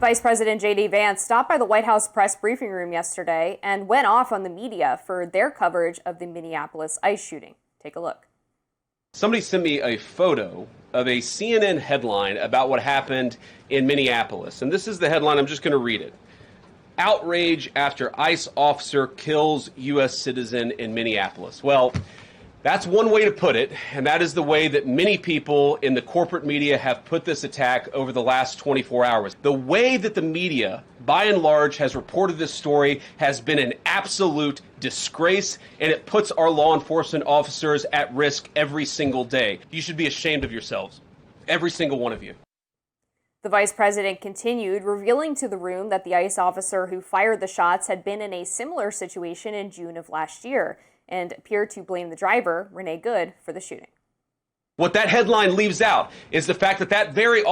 Vice President J.D. Vance stopped by the White House press briefing room yesterday and went off on the media for their coverage of the Minneapolis ICE shooting. Take a look. Somebody sent me a photo of a CNN headline about what happened in Minneapolis. And this is the headline. I'm just going to read it. Outrage after ICE officer kills U.S. citizen in Minneapolis. Well, that's one way to put it, and that is the way that many people in the corporate media have put this attack over the last 24 hours. The way that the media, by and large, has reported this story has been an absolute disgrace, and it puts our law enforcement officers at risk every single day. You should be ashamed of yourselves, every single one of you. The vice president continued, revealing to the room that the ICE officer who fired the shots had been in a similar situation in June of last year, and appeared to blame the driver, Renee Good, for the shooting. What that headline leaves out is the fact that that very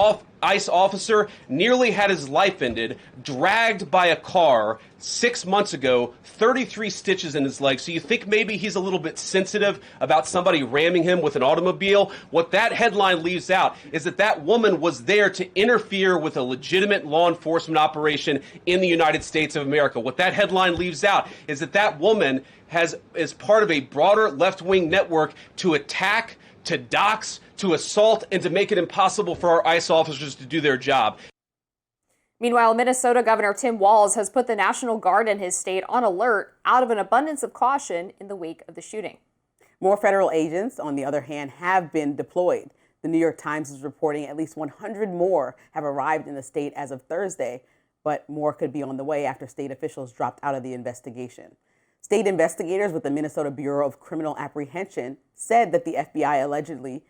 ICE officer nearly had his life ended, dragged by a car 6 months ago, 33 stitches in his leg. So you think maybe he's a little bit sensitive about somebody ramming him with an automobile? What that headline leaves out is that that woman was there to interfere with a legitimate law enforcement operation in the United States of America. What that headline leaves out is that that woman is part of a broader left-wing network to attack, to dox, to assault, and to make it impossible for our ICE officers to do their job. Meanwhile, Minnesota Governor Tim Walz has put the National Guard in his state on alert out of an abundance of caution in the wake of the shooting. More federal agents, on the other hand, have been deployed. The New York Times is reporting at least 100 more have arrived in the state as of Thursday, but more could be on the way after state officials dropped out of the investigation. State investigators with the Minnesota Bureau of Criminal Apprehension said that the FBI allegedly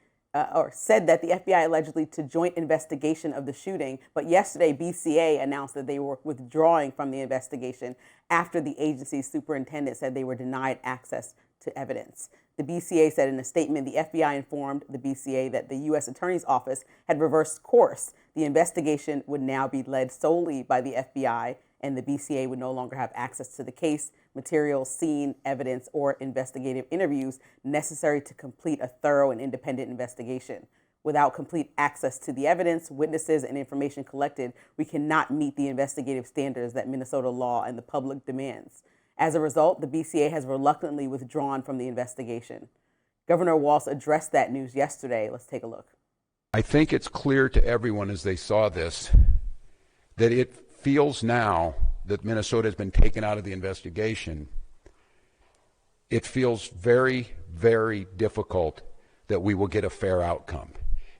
to joint investigation of the shooting. But yesterday, BCA announced that they were withdrawing from the investigation after the agency's superintendent said they were denied access to evidence. The BCA said in a statement, the FBI informed the BCA that the U.S. Attorney's Office had reversed course. The investigation would now be led solely by the FBI, and the BCA would no longer have access to the case, materials, scene, evidence, or investigative interviews necessary to complete a thorough and independent investigation. Without complete access to the evidence, witnesses, and information collected, we cannot meet the investigative standards that Minnesota law and the public demands. As a result, the BCA has reluctantly withdrawn from the investigation. Governor Walz addressed that news yesterday. Let's take a look. I think it's clear to everyone as they saw this that it feels now that Minnesota has been taken out of the investigation. It feels very, very difficult that we will get a fair outcome.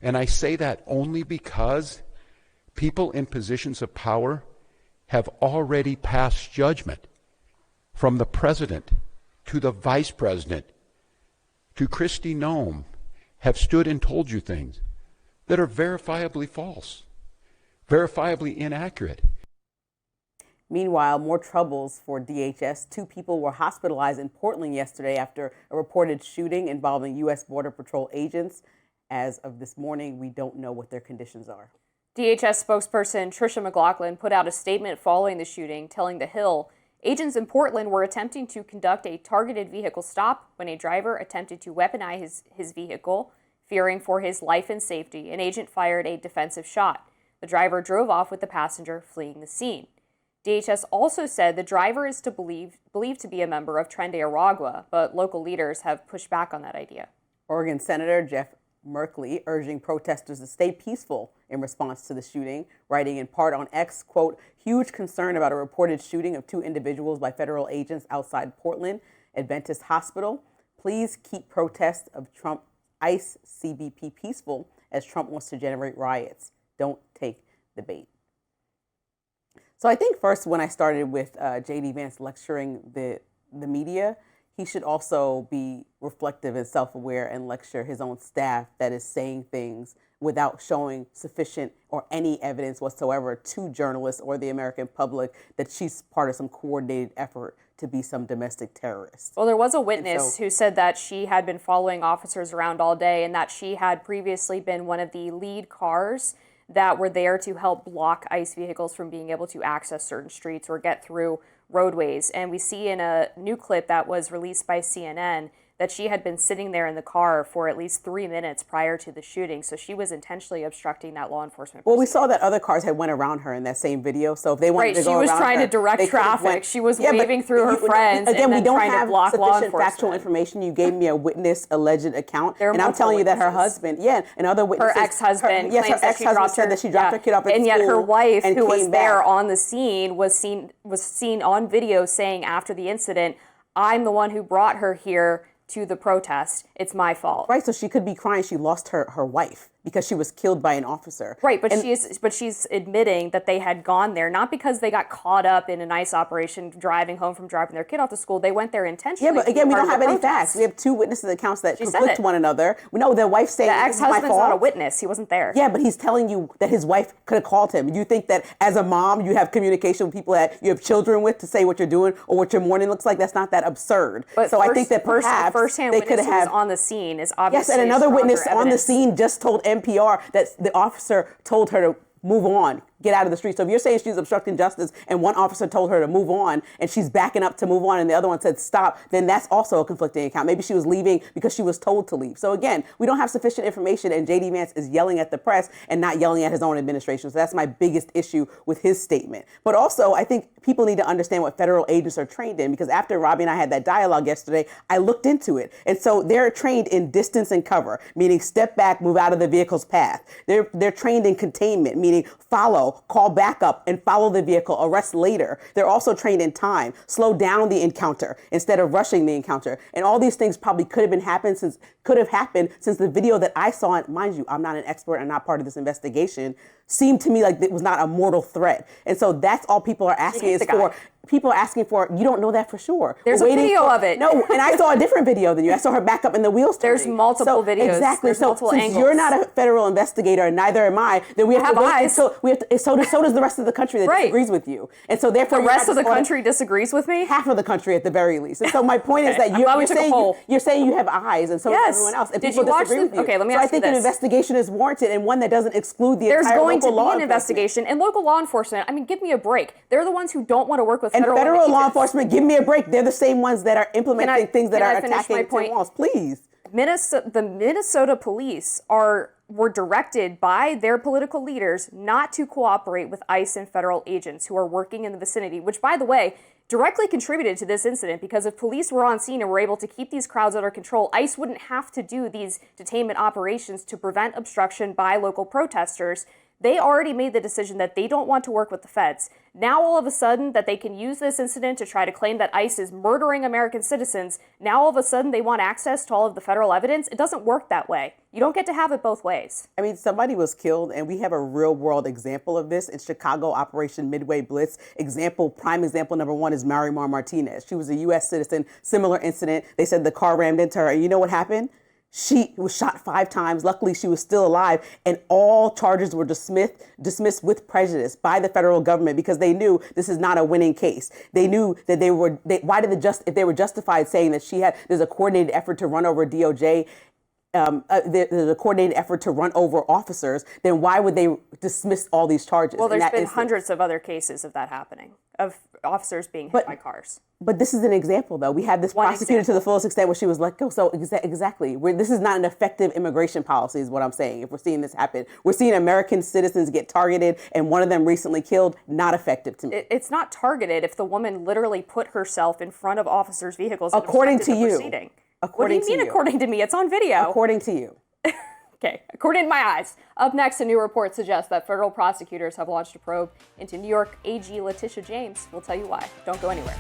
And I say that only because people in positions of power have already passed judgment, from the president to the vice president to Kristi Noem, have stood and told you things that are verifiably false, verifiably inaccurate. Meanwhile, more troubles for DHS. 2 people were hospitalized in Portland yesterday after a reported shooting involving U.S. Border Patrol agents. As of this morning, we don't know what their conditions are. DHS spokesperson Tricia McLaughlin put out a statement following the shooting, telling The Hill, agents in Portland were attempting to conduct a targeted vehicle stop when a driver attempted to weaponize his vehicle. Fearing for his life and safety, an agent fired a defensive shot. The driver drove off with the passenger fleeing the scene. DHS also said the driver is believed to be a member of Tren de Aragua, but local leaders have pushed back on that idea. Oregon Senator Jeff Merkley urging protesters to stay peaceful in response to the shooting, writing in part on X, quote, huge concern about a reported shooting of 2 individuals by federal agents outside Portland Adventist Hospital. Please keep protests of Trump ICE CBP peaceful as Trump wants to generate riots. Don't take the bait. So I think first, when I started with J.D. Vance lecturing the media, he should also be reflective and self-aware and lecture his own staff that is saying things without showing sufficient or any evidence whatsoever to journalists or the American public that she's part of some coordinated effort to be some domestic terrorist. Well, there was a witness who said that she had been following officers around all day and that she had previously been one of the lead cars that were there to help block ICE vehicles from being able to access certain streets or get through roadways. And we see in a new clip that was released by CNN that she had been sitting there in the car for at least 3 minutes prior to the shooting. So she was intentionally obstructing that law enforcement. Well, we saw that other cars had went around her in that same video. So if they wanted to go around her, she was trying to direct traffic. She was waving through her friends and then trying to block law enforcement. Factual information. You gave me a witness alleged account, and I'm telling you that her husband, and other witnesses, her ex-husband, yes, her ex-husband said that she dropped her kid off at school, and yet her wife, who was there back on the scene, was seen on video saying after the incident, "I'm the one who brought her here to the protest. It's my fault." Right, so she could be crying she lost her wife because she was killed by an officer. Right, but she's admitting that they had gone there not because they got caught up in an ICE operation driving home from dropping their kid off to school. They went there intentionally. Yeah, but again, we don't have any facts. We have two witnesses' accounts that conflict one another. We know the wife saying the ex-husband's not a witness. He wasn't there. Yeah, but he's telling you that his wife could have called him. You think that as a mom, you have communication with people that you have children with to say what you're doing or what your morning looks like? That's not that absurd. But so I think that perhaps first-hand they could witness have on the scene is obviously yes, and another witness evidence. on the scene just told NPR that the officer told her to move on, get out of the street. So if you're saying she's obstructing justice and one officer told her to move on and she's backing up to move on and the other one said stop, then that's also a conflicting account. Maybe she was leaving because she was told to leave. So again, we don't have sufficient information and J.D. Vance is yelling at the press and not yelling at his own administration. So that's my biggest issue with his statement. But also, I think people need to understand what federal agents are trained in, because after Robbie and I had that dialogue yesterday, I looked into it. And so they're trained in distance and cover, meaning step back, move out of the vehicle's path. They're trained in containment, meaning follow, call back up, and follow the vehicle, arrest later. They're also trained in time, slow down the encounter instead of rushing the encounter. And all these things probably could have happened since the video that I saw, and mind you, I'm not an expert, I'm not part of this investigation, seemed to me like it was not a mortal threat. And so that's all people are asking is for. People are asking for, you don't know that for sure. There's a video of it. No, and I saw a different video than you. I saw her back up in the wheels turning. There's multiple videos. Exactly. There's multiple since angles. You're not a federal investigator, and neither am I, then we have to wait. So does the rest of the country that disagrees with you. And so therefore, the rest of the country disagrees with me? Half of the country at the very least. And so my point is that you're saying you have eyes, and so does everyone else. And people disagree with you. Okay, let me ask you this. So I think an investigation is warranted, and one that doesn't exclude the entire local law enforcement. There's going to be an investigation, and local law enforcement, I mean, give me a break. They're the ones who don't want to work with federal agents. law enforcement, give me a break. They're the same ones that are implementing things that are attacking Tim Walz. Please. The Minnesota police were directed by their political leaders not to cooperate with ICE and federal agents who are working in the vicinity, which, by the way, directly contributed to this incident, because if police were on scene and were able to keep these crowds under control, ICE wouldn't have to do these detainment operations to prevent obstruction by local protesters. They already made the decision that they don't want to work with the feds. Now, all of a sudden, that they can use this incident to try to claim that ICE is murdering American citizens, now all of a sudden they want access to all of the federal evidence. It doesn't work that way. You don't get to have it both ways. I mean, somebody was killed, and we have a real-world example of this in Chicago, Operation Midway Blitz. Prime example number one is Marimar Martinez. She was a U.S. citizen, similar incident. They said the car rammed into her, and you know what happened? She was shot 5 times. Luckily, she was still alive, and all charges were dismissed with prejudice by the federal government because they knew this is not a winning case. They knew that if they were justified saying that there's a coordinated effort to run over DOJ, there's a coordinated effort to run over officers, then why would they dismiss all these charges? Well, there's been hundreds of other cases of that happening, of officers being hit by cars. But this is an example, though. We had this prosecuted to the fullest extent where she was let go. So exactly, this is not an effective immigration policy is what I'm saying. If we're seeing this happen, we're seeing American citizens get targeted and one of them recently killed. Not effective to me. It's not targeted if the woman literally put herself in front of officers' vehicles. According to you. What do you mean according to me? It's on video. According to you. Okay, according to my eyes. Up next, a new report suggests that federal prosecutors have launched a probe into New York AG Letitia James. We'll tell you why. Don't go anywhere.